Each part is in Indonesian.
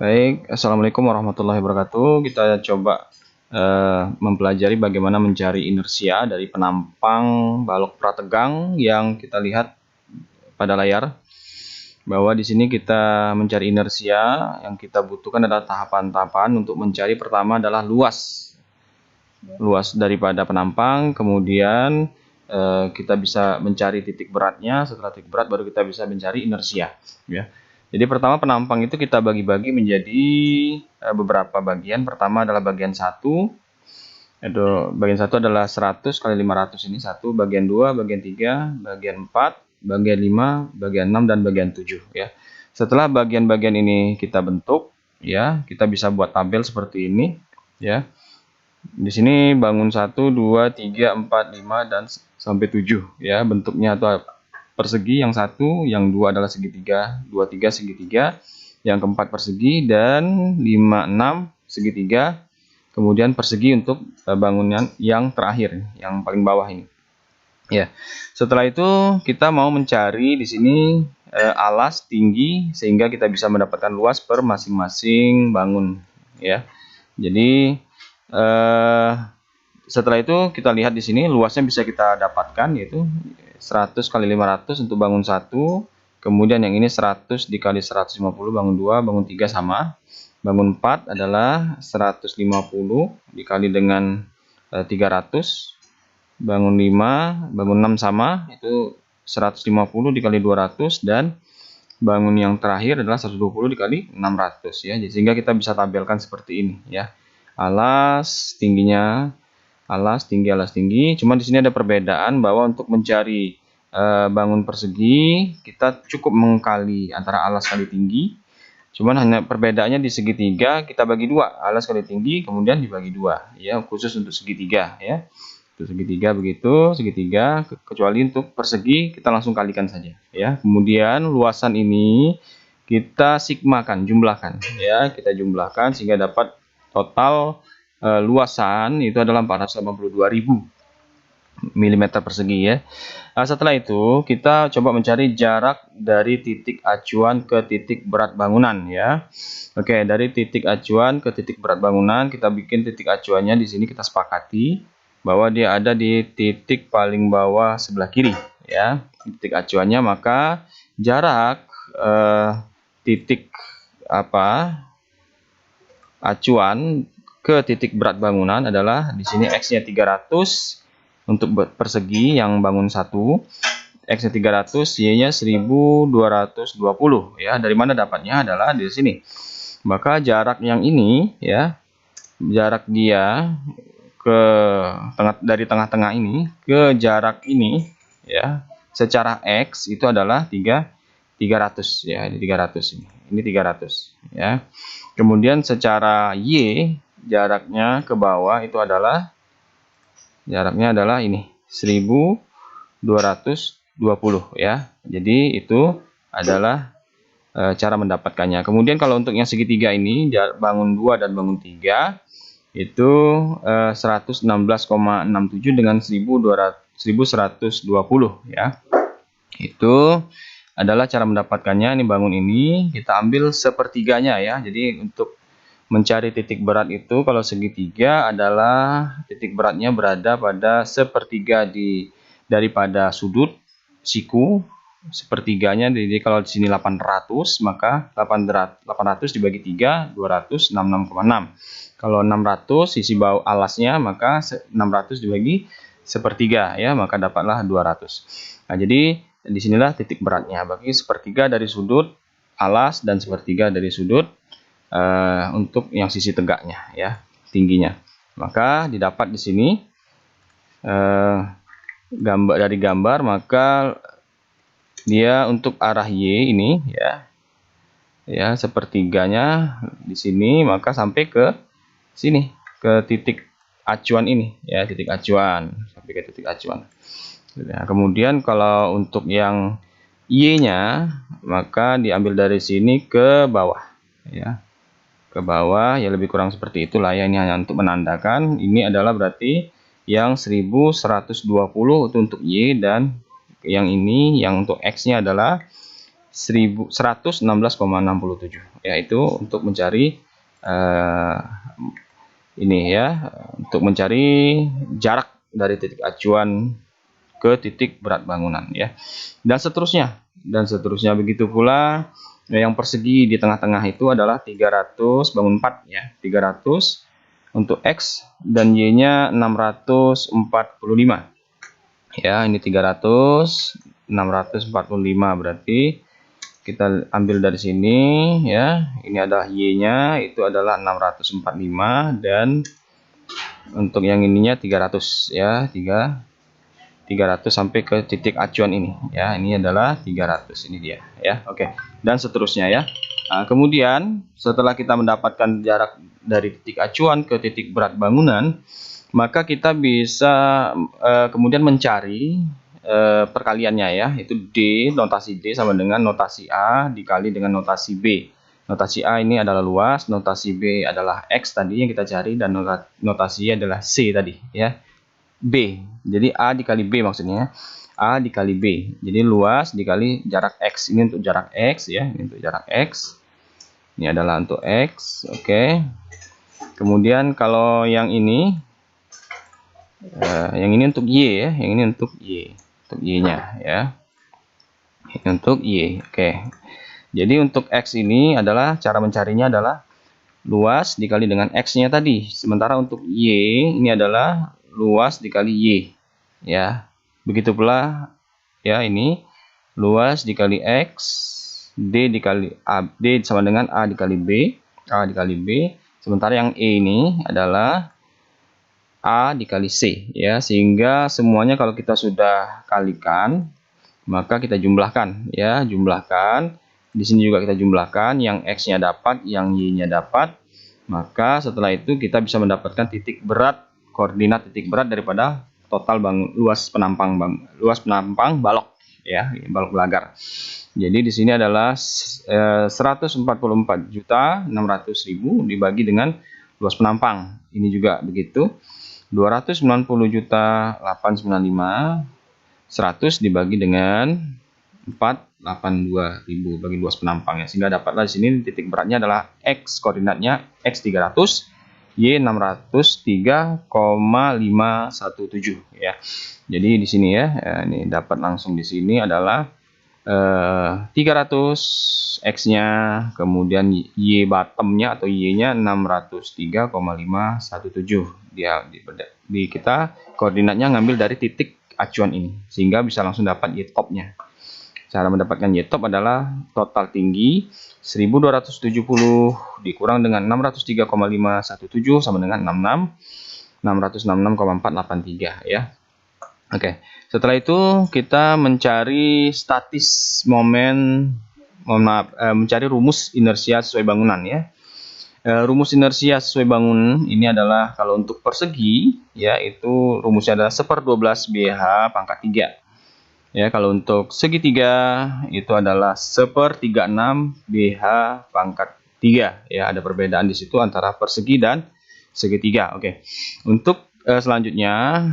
Baik, Assalamualaikum warahmatullahi wabarakatuh. Kita coba mempelajari bagaimana mencari inersia dari penampang balok prategang yang kita lihat pada layar. Bahwa di sini kita mencari inersia, yang kita butuhkan adalah tahapan-tahapan untuk mencari. Pertama adalah luas daripada penampang, kemudian kita bisa mencari titik beratnya. Setelah titik berat baru kita bisa mencari inersia, ya. Jadi pertama penampang itu kita bagi-bagi menjadi beberapa bagian. Pertama adalah bagian 1. Bagian 1 adalah 100 kali 500 ini 1, bagian 2, bagian 3, bagian 4, bagian 5, bagian 6 dan bagian 7, ya. Setelah bagian-bagian ini kita bentuk, ya, kita bisa buat tabel seperti ini, ya. Di sini bangun 1, 2, 3, 4, 5 dan sampai 7, ya. Bentuknya atau persegi, yang 1, yang 2 adalah segitiga, 2, 3 segitiga, yang keempat persegi, dan 5, 6 segitiga, kemudian persegi untuk bangunan yang terakhir, yang paling bawah ini. Ya, setelah itu kita mau mencari di sini alas tinggi sehingga kita bisa mendapatkan luas per masing-masing bangun, ya. Jadi setelah itu kita lihat di sini luasnya bisa kita dapatkan, yaitu 100 kali 500 untuk bangun 1, kemudian yang ini 100 dikali 150 bangun 2, bangun 3 sama. Bangun 4 adalah 150 dikali dengan 300. Bangun 5, bangun 6 sama, itu 150 dikali 200, dan bangun yang terakhir adalah 120 dikali 600, ya. Sehingga kita bisa tabelkan seperti ini, ya. Alas tingginya, alas tinggi. Cuma di sini ada perbedaan bahwa untuk mencari bangun persegi kita cukup mengkali antara alas kali tinggi. Cuman hanya perbedaannya di segitiga kita bagi 2, alas kali tinggi kemudian dibagi 2, ya, khusus untuk segitiga, ya. Untuk segitiga begitu, segitiga, kecuali untuk persegi kita langsung kalikan saja, ya. Kemudian luasan ini kita sigmakan, jumlahkan, ya, kita jumlahkan sehingga dapat total luasan itu adalah 482.000 mm persegi, ya. Nah, setelah itu kita coba mencari jarak dari titik acuan ke titik berat bangunan, ya. Oke, dari titik acuan ke titik berat bangunan kita bikin titik acuannya di sini, kita sepakati bahwa dia ada di titik paling bawah sebelah kiri, ya. Titik acuannya, maka jarak titik acuan ke titik berat bangunan adalah di sini X-nya 300 untuk persegi yang bangun 1, X-nya 300, Y-nya 1220, ya. Dari mana dapatnya? Adalah di sini. Maka jarak yang ini, ya, jarak dia ke dari tengah-tengah ini ke jarak ini, ya, secara X itu adalah 300, ya. Ini 300 ini. Ini 300, ya. Kemudian secara Y jaraknya ke bawah itu adalah ini 1220, ya. Jadi itu adalah cara mendapatkannya. Kemudian kalau untuk yang segitiga ini, bangun 2 dan bangun 3 itu 116,67 dengan 1120, ya. Itu adalah cara mendapatkannya. Ini bangun ini kita ambil sepertiganya, ya. Jadi untuk mencari titik berat itu kalau segitiga adalah titik beratnya berada pada sepertiga daripada sudut siku sepertiganya. Jadi kalau di sini 800, maka 800 dibagi 3, 200, 66,6. Kalau 600 sisi bawah alasnya, maka 600 dibagi sepertiga, ya, maka dapatlah 200. Nah, jadi disinilah titik beratnya, bagi sepertiga dari sudut alas dan sepertiga dari sudut untuk yang sisi tegaknya, ya, tingginya. Maka didapat di sini dari gambar, maka dia untuk arah Y ini, ya, sepertiganya di sini, maka sampai ke sini, ke titik acuan ini, ya, titik acuan, sampai ke titik acuan. Nah, kemudian kalau untuk yang Y-nya, maka diambil dari sini ke bawah, ya, ke bawah, ya, lebih kurang seperti itulah, ya. Ini hanya untuk menandakan ini adalah berarti yang 1120 itu untuk Y, dan yang ini yang untuk X-nya adalah 116,67, yaitu untuk mencari ini ya, untuk mencari jarak dari titik acuan ke titik berat bangunan ya, dan seterusnya begitu pula yang persegi di tengah-tengah itu adalah 300 bangun 4 ya, 300 untuk X dan Y-nya 645 ya. Ini 300 645, berarti kita ambil dari sini ya, ini adalah Y-nya itu adalah 645, dan untuk yang ininya 300 ya, 300 sampai ke titik acuan ini ya, ini adalah 300, ini dia ya. Oke, dan seterusnya ya. Nah, kemudian setelah kita mendapatkan jarak dari titik acuan ke titik berat bangunan, maka kita bisa kemudian mencari perkaliannya ya, itu D, notasi D sama dengan notasi A dikali dengan notasi B. Notasi A ini adalah luas, notasi B adalah X tadi yang kita cari, dan notasi Y adalah C tadi ya, B. Jadi A dikali B maksudnya, A dikali B. Jadi luas dikali jarak X. Ini untuk jarak X ya, ini untuk jarak X. Ini adalah untuk X, oke. Kemudian kalau yang ini untuk Y ya, yang ini untuk Y, untuk Y-nya ya. Ini untuk Y, oke. Jadi untuk X ini adalah cara mencarinya adalah luas dikali dengan X-nya tadi. Sementara untuk Y ini adalah luas dikali Y ya. Begitu pula ya, ini luas dikali X, D dikali A, D sama dengan A dikali B, A dikali B. Sementara yang E ini adalah A dikali C ya, sehingga semuanya kalau kita sudah kalikan maka kita jumlahkan ya, jumlahkan. Di sini juga kita jumlahkan, yang X-nya dapat, yang Y-nya dapat. Maka setelah itu kita bisa mendapatkan titik berat, koordinat titik berat daripada total luas penampang balok ya, balok belagar. Jadi di sini adalah 144.600.000 dibagi dengan luas penampang. Ini juga begitu. 290.895.100 dibagi dengan 482.000 bagi luas penampang ya, sehingga dapatlah di sini titik beratnya adalah X, koordinatnya X 300, Y 603,517 ya. Jadi di sini ya, ini dapat langsung di sini adalah 300 X-nya, kemudian Y bottom-nya atau Y-nya 603,517. Dia di kita koordinatnya ngambil dari titik acuan ini, sehingga bisa langsung dapat Y top-nya. Cara mendapatkan Y top adalah total tinggi 1270 dikurang dengan 603,517 sama dengan 666,483 ya. Oke, setelah itu kita mencari statis mencari rumus inersia sesuai bangunan ya. Rumus inersia sesuai bangunan ini adalah kalau untuk persegi ya, itu rumusnya adalah 1/12 BH pangkat 3. Ya, kalau untuk segitiga itu adalah 1/36 BH pangkat 3 ya, ada perbedaan di situ antara persegi dan segitiga. Oke. Untuk selanjutnya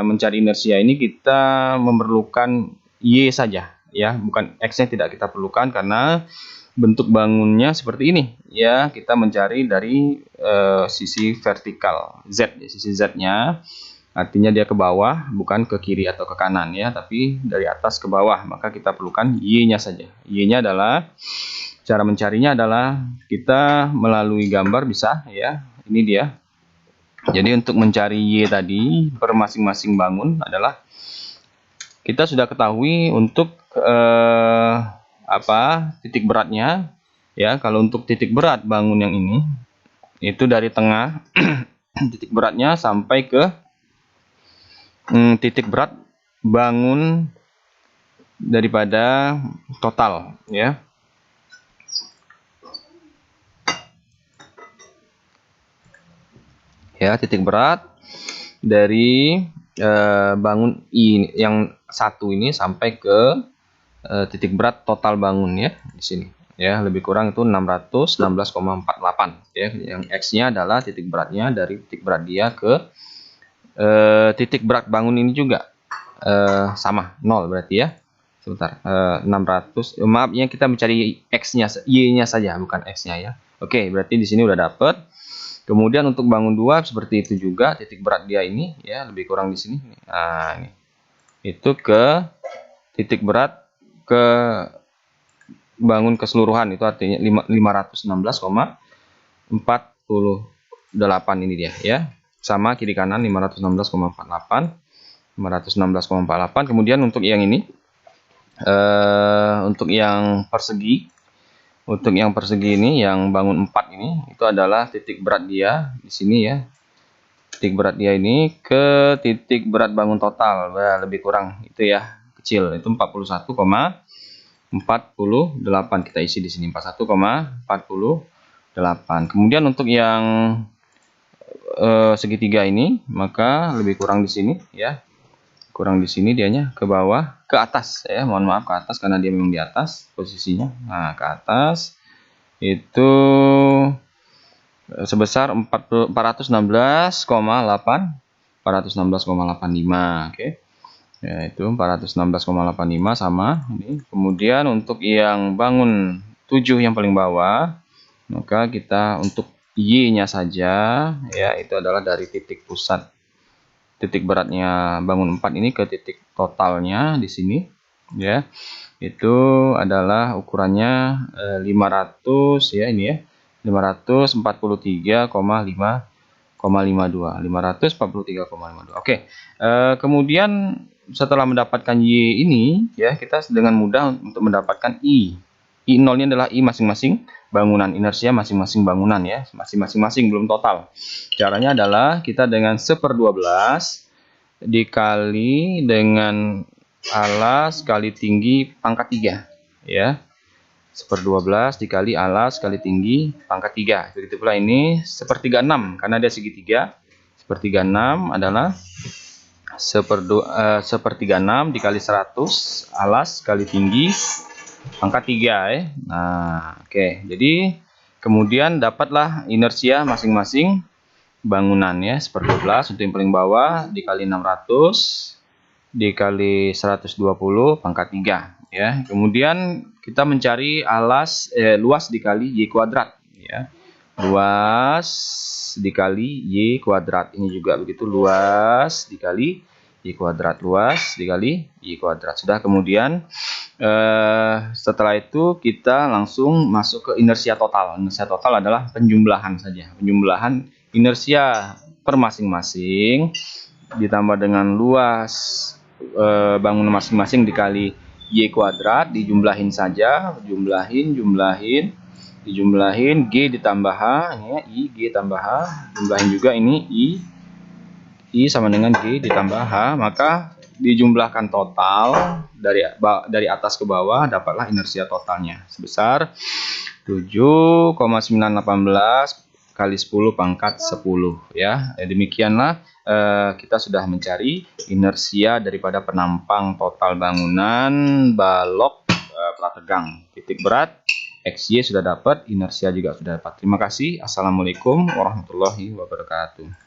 mencari inersia ini kita memerlukan Y saja ya, bukan X-nya tidak kita perlukan karena bentuk bangunnya seperti ini ya. Kita mencari dari sisi vertikal Z, sisi Z-nya. Artinya dia ke bawah, bukan ke kiri atau ke kanan ya, tapi dari atas ke bawah. Maka kita perlukan Y-nya saja. Y-nya adalah, cara mencarinya adalah kita melalui gambar bisa ya. Ini dia. Jadi untuk mencari Y tadi per masing-masing bangun adalah, kita sudah ketahui untuk titik beratnya ya. Kalau untuk titik berat bangun yang ini itu dari tengah titik beratnya sampai ke titik berat bangun daripada total ya. Ya, titik berat dari bangun I yang satu ini sampai ke titik berat total bangun ya, di sini ya, lebih kurang itu 616,48 ya. Yang X-nya adalah titik beratnya dari titik berat dia ke titik berat bangun ini juga sama 0 berarti ya. sebentar, 600, maaf ya, kita mencari X-nya, Y-nya saja, bukan X-nya ya. Oke, berarti di sini udah dapet. Kemudian untuk bangun 2 seperti itu juga, titik berat dia ini ya lebih kurang di sini. Nah, ini. Itu ke titik berat ke bangun keseluruhan, itu artinya 516,48 ini dia ya. Sama kiri kanan 516,48, 516,48. Kemudian untuk yang ini, untuk yang persegi, ini yang bangun 4 ini, itu adalah titik berat dia di sini ya. Titik berat dia ini ke titik berat bangun total, lebih kurang itu ya, kecil, itu 41,48. Kita isi di sini 41,48. Kemudian untuk yang segitiga ini, maka lebih kurang di sini ya. Kurang di sini dianya ke bawah, ke atas ya. Mohon maaf, ke atas karena dia memang di atas posisinya. Nah, ke atas itu sebesar 416,85. Oke. Ya, itu 416,85 sama ini. Kemudian untuk yang bangun 7 yang paling bawah, maka kita untuk Y-nya saja ya, itu adalah dari titik pusat titik beratnya bangun 4 ini ke titik totalnya di sini ya. Itu adalah ukurannya 500 ya, ini ya. 543,552. Oke. Kemudian setelah mendapatkan Y ini ya, kita dengan mudah untuk mendapatkan I. I0 ini adalah I masing-masing bangunan, inersia masing-masing bangunan ya, masing-masing belum total. Caranya adalah kita dengan 1/12 dikali dengan alas kali tinggi pangkat 3 ya. 1/12 dikali alas kali tinggi pangkat 3. Begitu pula ini 1/6 karena dia segitiga. 1/6 adalah 1/6 dikali 100 alas kali tinggi pangkat 3 ya. Nah, oke. Jadi kemudian dapatlah inersia masing-masing bangunan ya. 1/12 untuk yang paling bawah dikali 600 dikali 120 pangkat 3 ya. Kemudian kita mencari luas dikali Y kuadrat ya. Luas dikali Y kuadrat. Ini juga begitu, luas dikali Y kuadrat, luas dikali Y kuadrat. Sudah, kemudian setelah itu kita langsung masuk ke inersia total. Inersia total adalah penjumlahan saja, penjumlahan inersia per masing-masing ditambah dengan luas bangunan masing-masing dikali Y kuadrat, dijumlahin saja, dijumlahin G ditambah H ya, I G tambah H, jumlahin juga ini I sama dengan G ditambah H, maka dijumlahkan total dari atas ke bawah, dapatlah inersia totalnya sebesar 7,918 kali 10 pangkat 10 ya. Demikianlah kita sudah mencari inersia daripada penampang total bangunan balok prategang. Titik berat XY sudah dapat, inersia juga sudah dapat. Terima kasih. Assalamualaikum warahmatullahi wabarakatuh.